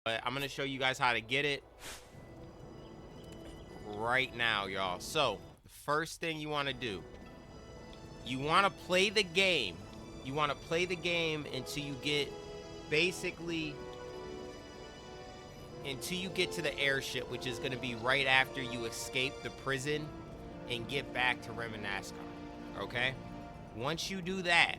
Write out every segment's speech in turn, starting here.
But I'm gonna show you guys how to get it right now, y'all. So the first thing you want to do, you want to play the game. You want to play the game until you get basically until you get to the airship, which is going to be right after you escape the prison and get back to Remanascar. Okay? Once you do that,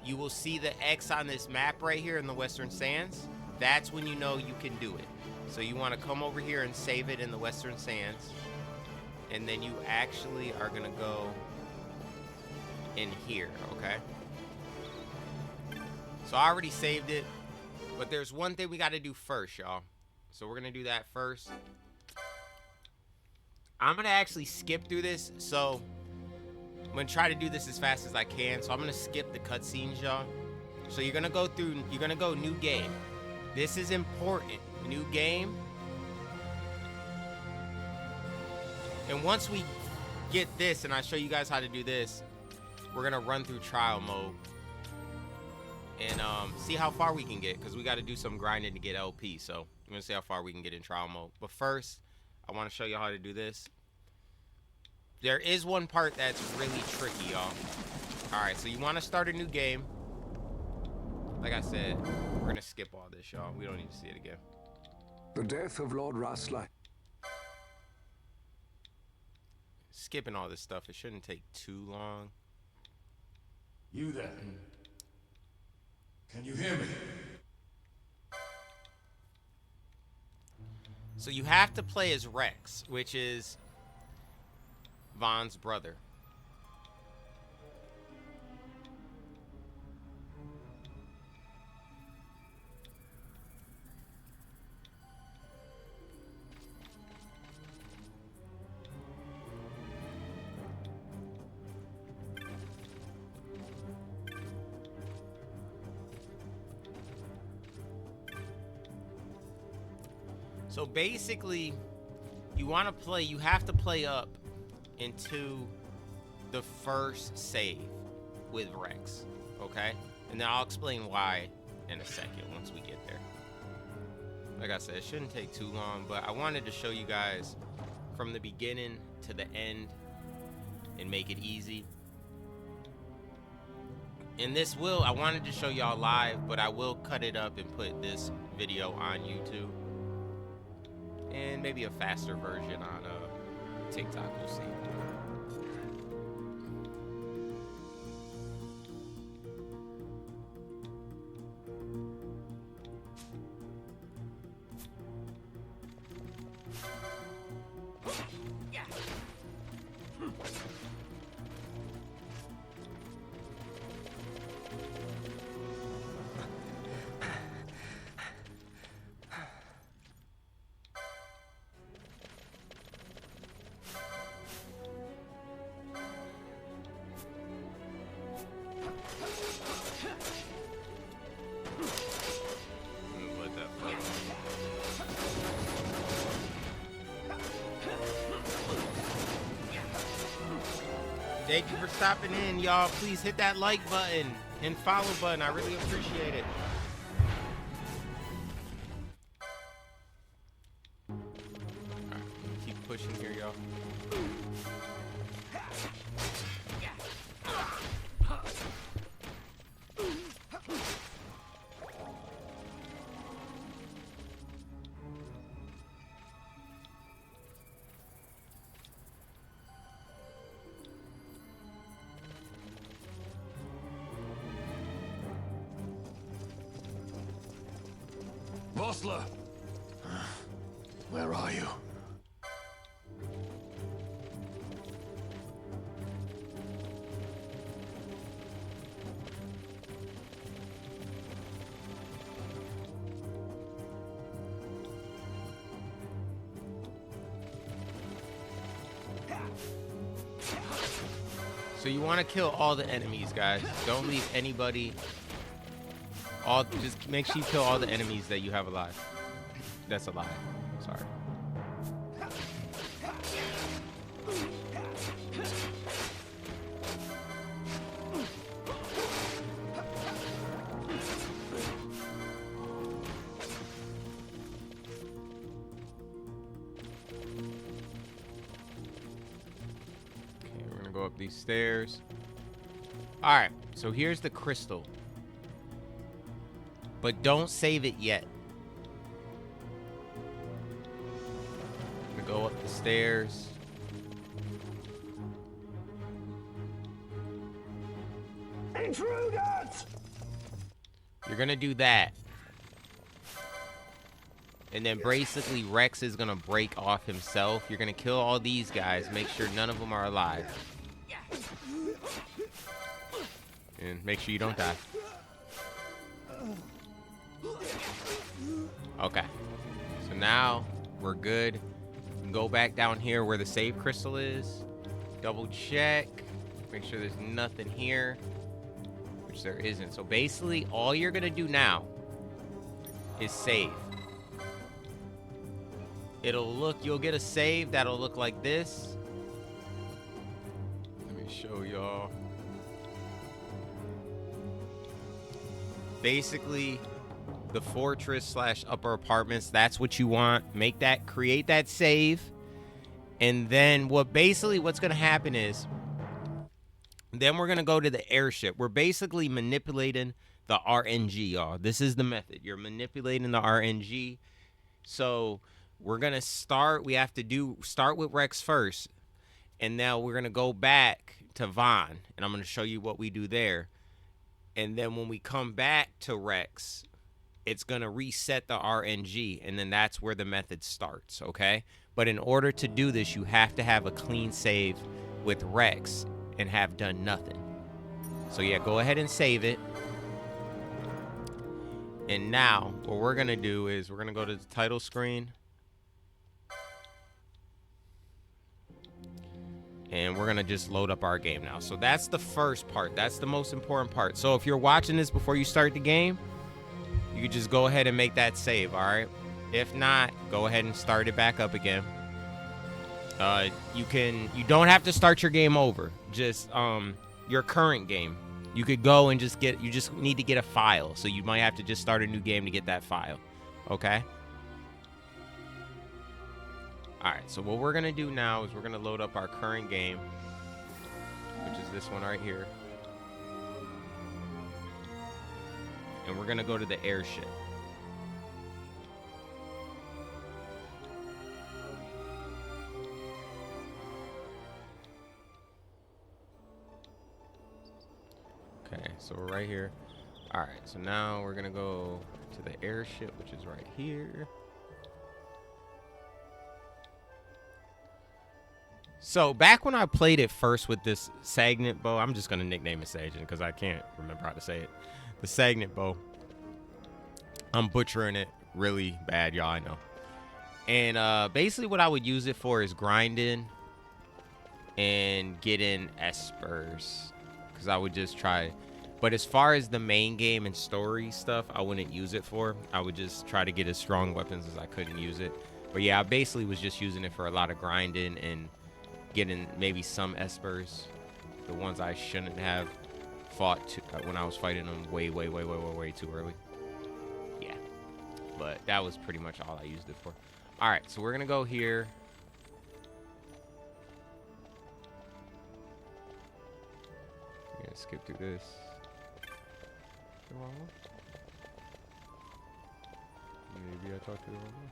you will see the X on this map right here in the Western Sands. That's when you know you can do it. So you want to come over here and save it in the Western Sands. And then you actually are going to go in here, okay? So I already saved it. But there's one thing we got to do first, y'all. So we're going to do that first. I'm going to actually skip through this. So I'm going to try to do this as fast as I can. So I'm going to skip the cutscenes, y'all. So you're going to go through, you're going to go new game. This is important. New game. And once we get this and I show you guys how to do this, we're going to run through trial mode. And see how far we can get, because we got to do some grinding to get LP. So I'm going to see how far we can get in trial mode. But first, I want to show you how to do this. There is one part that's really tricky, y'all. Alright, so you want to start a new game. Like I said, we're going to skip all this, y'all. We don't need to see it again. The death of Lord Rastler. Skipping all this stuff, it shouldn't take too long. You there? Can you hear me? So you have to play as Rex, which is Vaughn's brother. So basically, you have to play up into the first save with Rex, okay? And then I'll explain why in a second once we get there. Like I said, it shouldn't take too long, but I wanted to show you guys from the beginning to the end and make it easy. And I wanted to show y'all live, but I will cut it up and put this video on YouTube. And maybe a faster version on TikTok, we'll see. Thank you for stopping in, y'all. Please hit that like button and follow button. I really appreciate it. Alright, keep pushing here, y'all. Bosler! Where are you? So you want to kill all the enemies, guys. Don't leave anybody. Just make sure you kill all the enemies that you have alive. That's alive. Sorry. go up these stairs. All right, so here's the crystal. But don't save it yet. I'm gonna go up the stairs. Intruders! You're gonna do that. And then basically Rex is gonna break off himself. You're gonna kill all these guys. Make sure none of them are alive. And make sure you don't die. Okay. So now we're good. You can go back down here where the save crystal is. Double check. Make sure there's nothing here. Which there isn't. So basically all you're gonna do now is save. You'll get a save that'll look like this. Let me show y'all. Basically, the fortress / upper apartments, that's what you want. Create that save. And then what's gonna happen is, then we're gonna go to the airship. We're basically manipulating the RNG, y'all. This is the method. You're manipulating the RNG. So we're gonna start. We have to start with Rex first, and now we're gonna go back to Vaughn, and I'm gonna show you what we do there. And then when we come back to Rex, it's gonna reset the RNG, and then that's where the method starts. Okay. But in order to do this, you have to have a clean save with Rex and have done nothing. So yeah, go ahead and save it. And now what we're gonna do is we're gonna go to the title screen. And we're gonna just load up our game now. So that's the first part. That's the most important part. So if you're watching this before you start the game, you can just go ahead and make that save, all right? If not, go ahead and start it back up again. You don't have to start your game over. Just your current game. You could go and you just need to get a file. So you might have to just start a new game to get that file. Okay? Alright, so what we're going to do now is we're going to load up our current game, which is this one right here. And we're going to go to the airship. Okay, so we're right here. Alright, so now we're going to go to the airship, which is right here. So back when I played it first with this Seitengrat Bow, I'm just gonna nickname it Seitengrat because I can't remember how to say it. The Seitengrat Bow. I'm butchering it really bad, y'all. I know. And basically, what I would use it for is grinding and getting espers, because I would just try. But as far as the main game and story stuff, I wouldn't use it for. I would just try to get as strong weapons as I could and use it. But yeah, I basically was just using it for a lot of grinding and getting maybe some espers, the ones I shouldn't have fought when I was fighting them way too early. Yeah, but that was pretty much all I used it for. All right, so we're gonna go here. I'm gonna skip through this. The wrong one? Maybe I talked to the wrong one.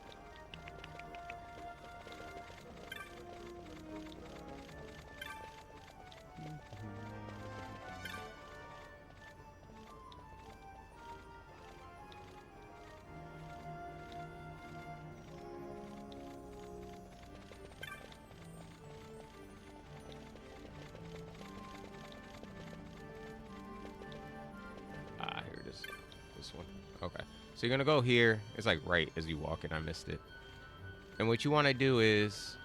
Here it is. This one. Okay. So you're gonna go here. It's like right as you walk in. I missed it. And what you want to do is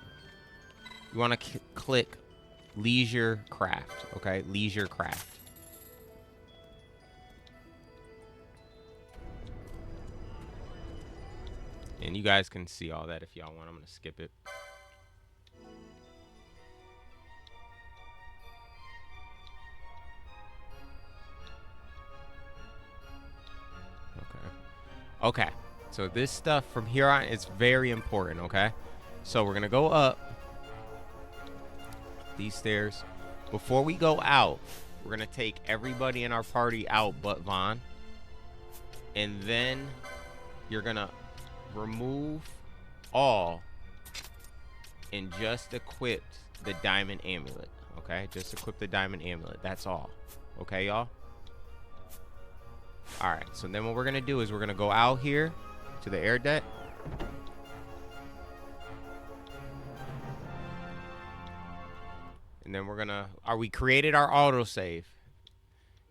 you want to click Leisure Craft. Okay, Leisure Craft. And you guys can see all that if y'all want. I'm gonna skip it. Okay, so this stuff from here on is very important, okay? So we're gonna go up these stairs. before we go out, we're going to take everybody in our party out but Vaughn. And then you're going to remove all and just equip the diamond amulet. Okay? Just equip the diamond amulet. That's all. Okay, y'all? Alright, so then what we're going to do is we're going to go out here to the air deck. And then we're going to... we created our autosave.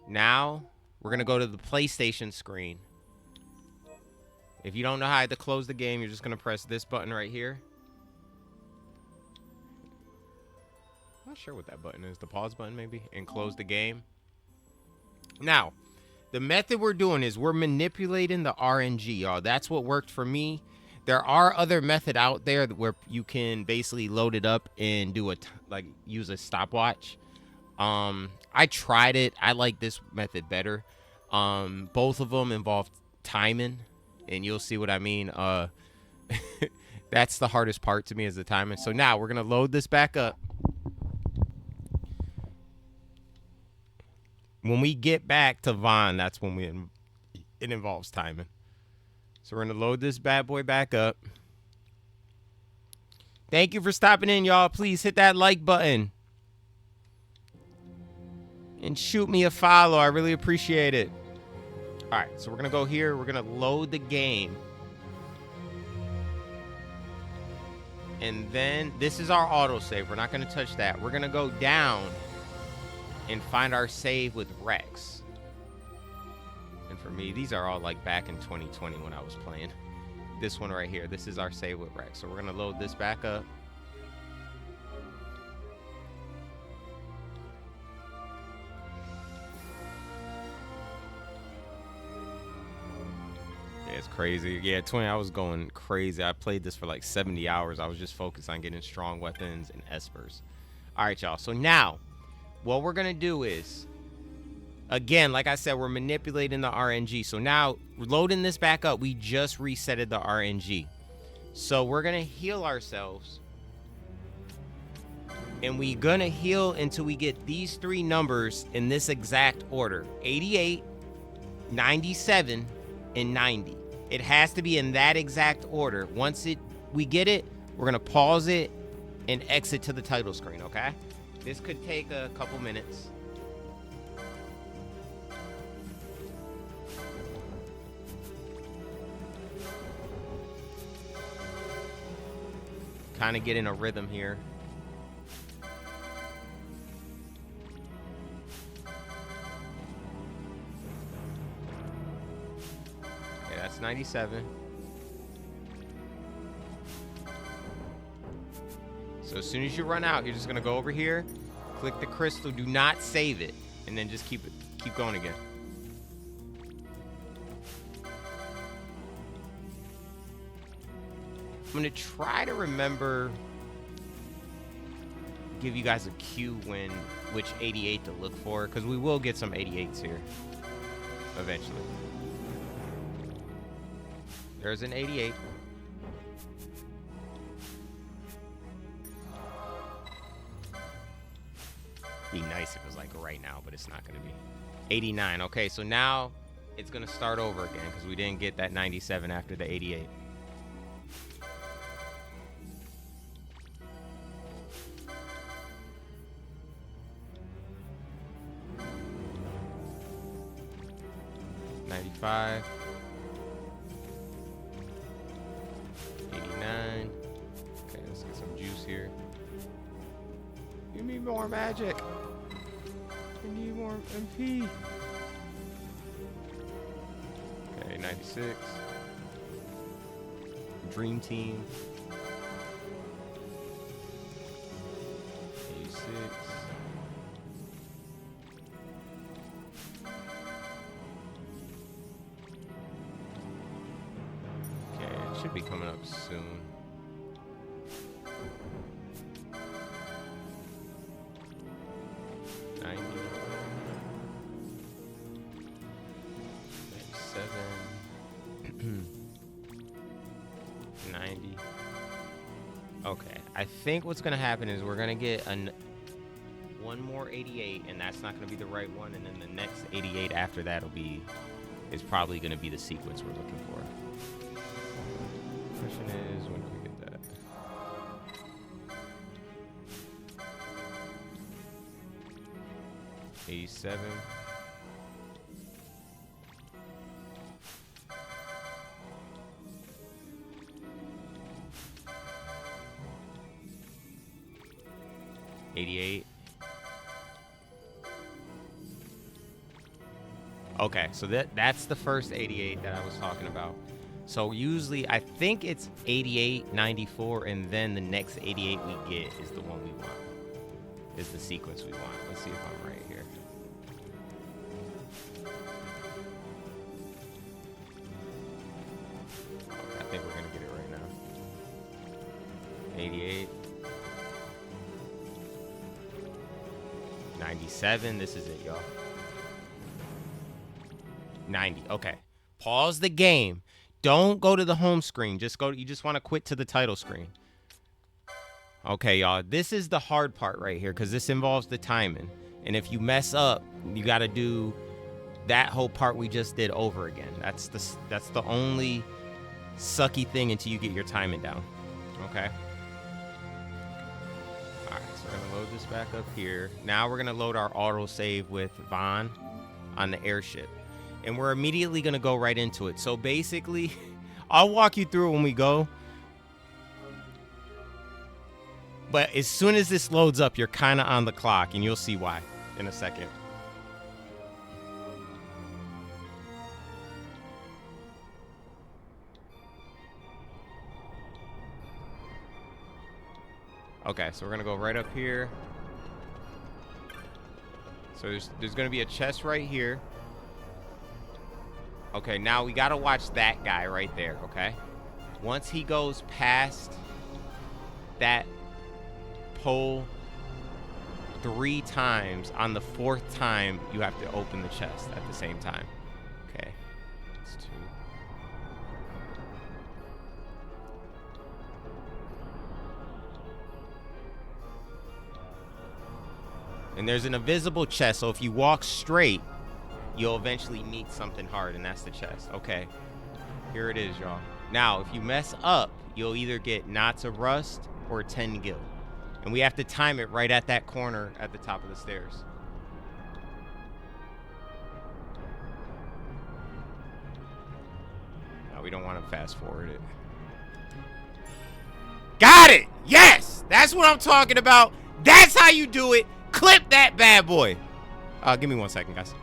Now, we're going to go to the PlayStation screen. If you don't know how to close the game, you're just going to press this button right here. I'm not sure what that button is. The pause button, maybe? And close the game. Now, the method we're doing is we're manipulating the RNG, y'all. That's what worked for me. There are other methods out there where you can basically load it up and do use a stopwatch. I tried it. I like this method better. Both of them involve timing, and you'll see what I mean. That's the hardest part to me, is the timing. So now we're gonna load this back up. When we get back to Vaughn, that's when it involves timing. So we're going to load this bad boy back up. Thank you for stopping in, y'all. Please hit that like button. And shoot me a follow. I really appreciate it. All right, so we're going to go here. We're going to load the game. And then this is our autosave. We're not going to touch that. We're going to go down and find our save with Rex. And for me, these are all like back in 2020 when I was playing. This one right here, this is our save with Rex. So we're gonna load this back up. Yeah, it's crazy. Yeah, 20, I was going crazy. I played this for like 70 hours. I was just focused on getting strong weapons and espers. All right, y'all. So now, what we're going to do is, again, like I said, we're manipulating the RNG. So now, loading this back up, we just resetted the RNG. So we're going to heal ourselves. And we're going to heal until we get these three numbers in this exact order. 88, 97, and 90. It has to be in that exact order. Once we get it, we're going to pause it and exit to the title screen, okay? This could take a couple minutes. Kind of get in a rhythm here. Okay, that's 97. So as soon as you run out, you're just gonna go over here, click the crystal, do not save it, and then just keep going again. I'm gonna try to remember, give you guys a cue which 88 to look for, because we will get some 88s here eventually. There's an 88. Be nice if it was like right now, but it's not going to be. 89. Okay, so now it's going to start over again because we didn't get that 97 after the 88. $95. 89. Okay, let's get some juice here. Give me more magic. I need more MP. Okay, 96. Dream Team. 86. Okay, it should be coming up soon. I think what's gonna happen is we're gonna get one more 88, and that's not going to be the right one. And then the next 88 after that is probably going to be the sequence we're looking for. Question is, when do we get that? '87. '88. Okay, so that's the first 88 that I was talking about. So usually I think it's 88, 94, and then the next 88 we get is the one we want. Is the sequence we want. Let's see if I'm right here. Okay, I think we're gonna get it right now. 88. 97, this is it, y'all. 90, okay. Pause the game. Don't go to the home screen. You just want to quit to the title screen. Okay, y'all. This is the hard part right here because this involves the timing. And if you mess up, you got to do that whole part we just did over again. That's the only sucky thing until you get your timing down. Okay? All right, so we're going to load this back up here. Now we're going to load our autosave with Vaughn on the airship. And we're immediately going to go right into it. So basically, I'll walk you through it when we go. But as soon as this loads up, you're kind of on the clock, and you'll see why in a second. Okay, so we're going to go right up here. So there's going to be a chest right here. Okay, now we got to watch that guy right there, okay? Once he goes past that pole 3 times, on the 4th time, you have to open the chest at the same time. Okay, that's 2. And there's an invisible chest, so if you walk straight, you'll eventually meet something hard, and that's the chest. Okay, here it is, y'all. Now, if you mess up, you'll either get knots of rust or 10 gil. And we have to time it right at that corner at the top of the stairs. Now, we don't want to fast forward it. Got it! Yes! That's what I'm talking about. That's how you do it. Clip that bad boy. Give me 1 second, guys.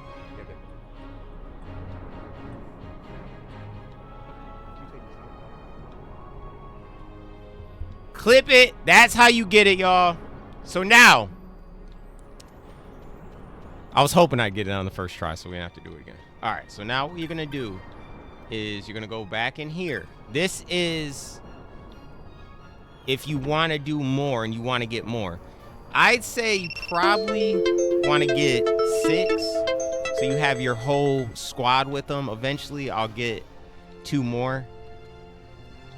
Clip it. That's how you get it, y'all. So now, I was hoping I'd get it on the first try, so we don't have to do it again. All right, so now what you're going to do is you're going to go back in here. This is if you want to do more and you want to get more. I'd say you probably want to get 6, so you have your whole squad with them. Eventually, I'll get 2 more.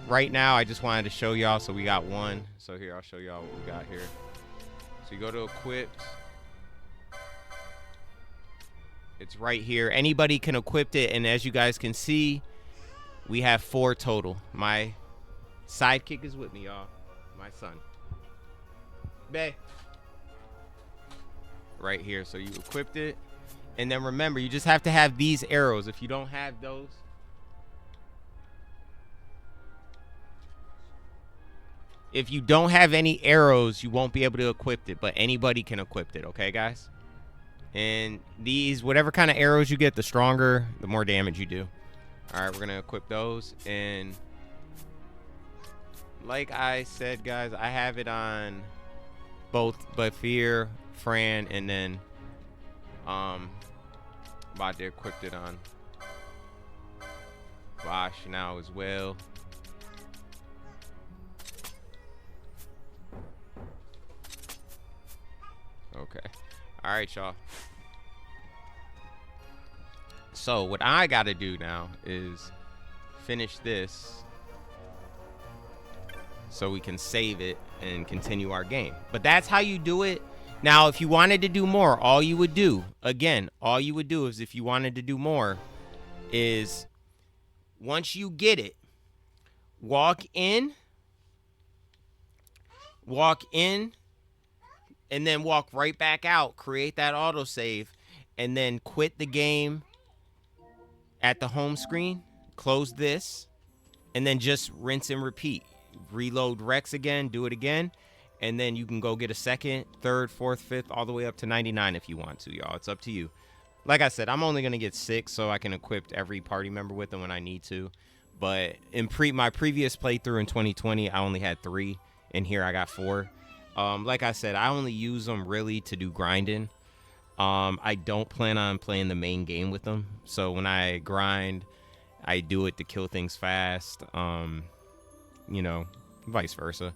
Right now, I just wanted to show y'all, so we got 1. So here, I'll show y'all what we got here. So you go to equipped. It's right here. Anybody can equip it, and as you guys can see, we have 4 total. My sidekick is with me, y'all. My son. Bae. Right here. So you equipped it. And then remember, you just have to have these arrows. If you don't have those, if you don't have any arrows, you won't be able to equip it, but anybody can equip it, okay, guys? And these, whatever kind of arrows you get, the stronger, the more damage you do. All right, we're going to equip those. And like I said, guys, I have it on both Bafir, Fran, and then about to equip it on Bosch now as well. Okay. All right, y'all. So what I got to do now is finish this so we can save it and continue our game. But that's how you do it. Now, if you wanted to do more, all you would do, again, all you would do is if you wanted to do more is once you get it, walk in, and then walk right back out, create that autosave, and then quit the game at the home screen, close this, and then just rinse and repeat. Reload Rex again, do it again, and then you can go get a second, third, fourth, fifth, all the way up to 99 if you want to, y'all. It's up to you. Like I said, I'm only going to get 6 so I can equip every party member with them when I need to. But in my previous playthrough in 2020, I only had 3, and here I got 4. Like I said, I only use them really to do grinding. I don't plan on playing the main game with them. So when I grind, I do it to kill things fast. You know, vice versa.